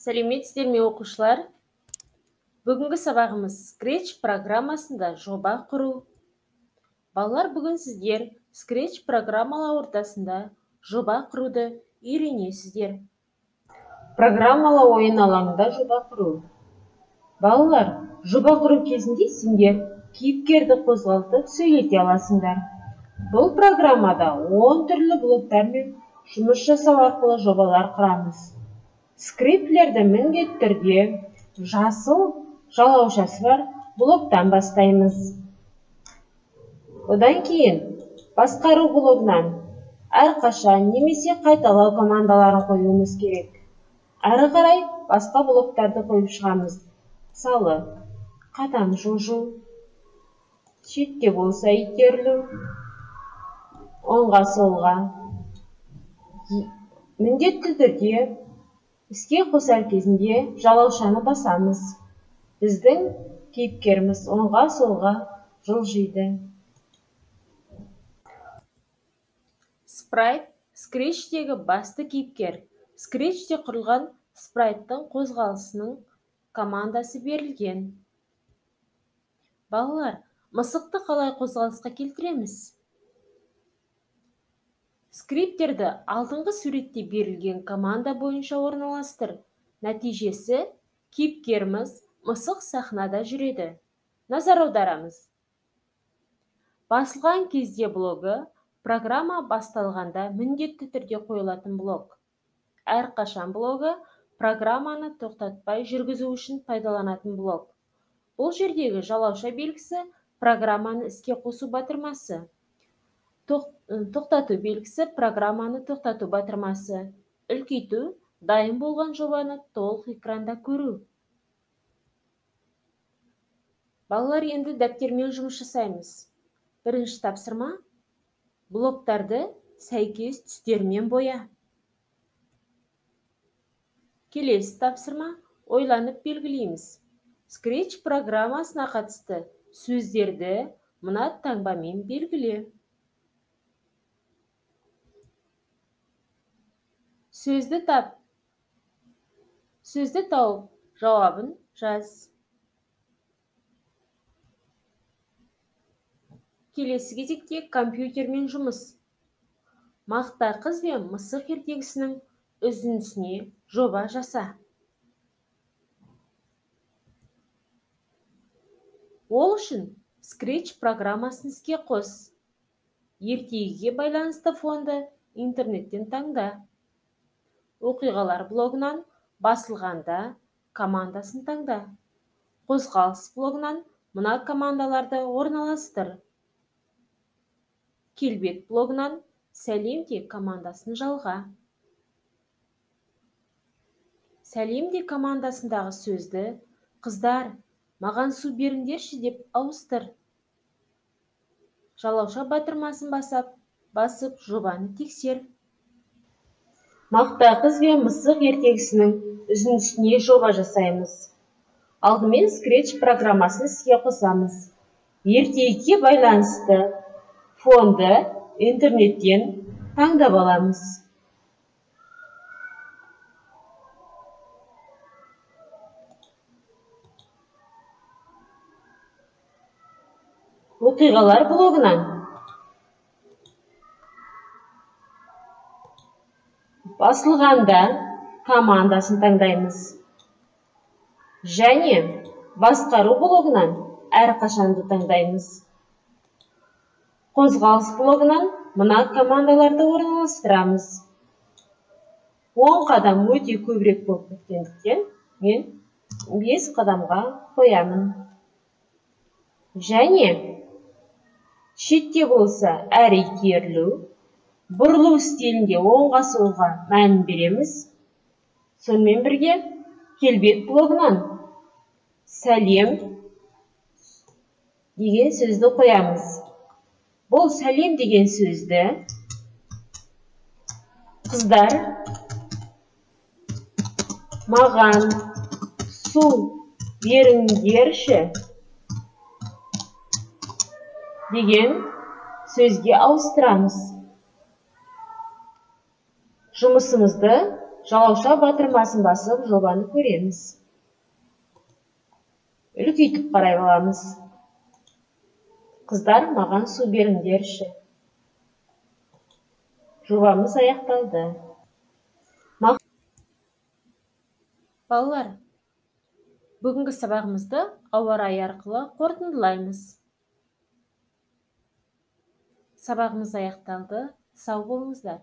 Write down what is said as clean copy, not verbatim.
Сәлеметсіздер ме оқушылар? Бүгінгі сабағымыз Scratch программасында жоба құру. Балалар, бүгін сіздер Scratch программалау ортасында жоба құруды үйренесіздер. Программалау ойын алаңында жоба құру. Балалар, жоба құру кезінде сендер кейіпкерді қозғалтып сөйлете аласыңдар. Бұл программада 10 түрлі блоктармен жұмыс жасау арқылы жобалар құрамыз. Скриптілерді міндетті түрде жасыл жалаушасы бар блоктан бастаймыз. Одан кейін басқару блогынан әрқашан немесе қайталау командаларын қоюымыз керек. Әрі қарай басқа блоктарды қойып шығамыз. Мысалы, қадам жылжу, шетке болса итерілу, оңға солға. Міндетті түрде іске қосар кезінде жалаушаны басамыз. Біздің кейіпкеріміз оңға солға жылжиды. Спрайт Scratch'тегі басты кейіпкер. Scratch'те құрылған спрайттың қозғалысының командасы берілген. Балалар, мысықты қалай қозғалысқа келтіреміз? Скриптерді алдыңғы суретте берілген команда бойынша орналастыр. Нәтижесі кейіпкеріміз мысық сахнада жүреді. Назар аударамыз. Басылған кезде блогы программа басталғанда міндетті түрде қойылатын блок. Әрқашан блогы программаны тоқтатпай жүргізу үшін пайдаланатын блок. Бұл жердегі жалауша белгісі программаны іске қосу батырмасы. Тоқтату белгісі программаны тоқтату батырмасы. Үлкейту дайын болған жобаны толық экранда көру. Балалар, енді дәптермен жұмыс жасаймыз. Бірінші тапсырма: блоктарды сәйкес түстермен боя. Келесі тапсырма: ойланып белгілейміз. Scratch программасына қатысты сөздерді мына таңбамен белгіле. Сөзді тауып, жауабын жаз. Келесі кезекте компьютермен жұмыс. Мақта қыз бен мысық ертегісінің үзіндісіне жоба жаса. Ол үшін Scratch программасын іске қос. Ертегіге байланысты фонды интернеттен таңда. Оқиғалар блогынан басылғанда командасын таңда. Қозғалыс блогынан мына командаларды орналастыр. Келбет блогынан сәлемде командасын жалға. Сәлемде командасындағы сөзді қыздар, маған су беріңдерші деп ауыстыр. Жалауша батырмасын басып жобаны тексер. Мақта қыз бен мысық ертегісінің үзіндісіне жоба жасаймыз. Алдымен Scratch программасын іске қосамыз. Ертегіге байланысты фонды интернеттен таңдап аламыз. Оқиғалар блогынан басылғанда командасын таңдаймыз. Және басқару блогынан әрқашанды таңдаймыз. Қозғалыс блогынан мына командаларды орналастырамыз. 10 қадам өте көбірек болып кеткендіктен мен 5 қадамға қоямын. Және шетте болса әрі итерілу, бұрылу стилінде оңға солға мән береміз. Сонымен бірге келбет блогынан сәлем деген сөзді қоямыз. Бұл сәлем деген сөзді қыздар, маған су беріңдерші деген сөзге ауыстырамыз. Жұмысымызды Жалауша батырмасын басып, жобаны көреміз. Үлкейтіп қарай аламыз. Қыздар, маған су беріңдерші. Жобамыз аяқталды. Балалар, бүгінгі сабағымызды ауа райы арқылы қорытындылаймыз. Сабағымыз аяқталды. Сау болыңыздар.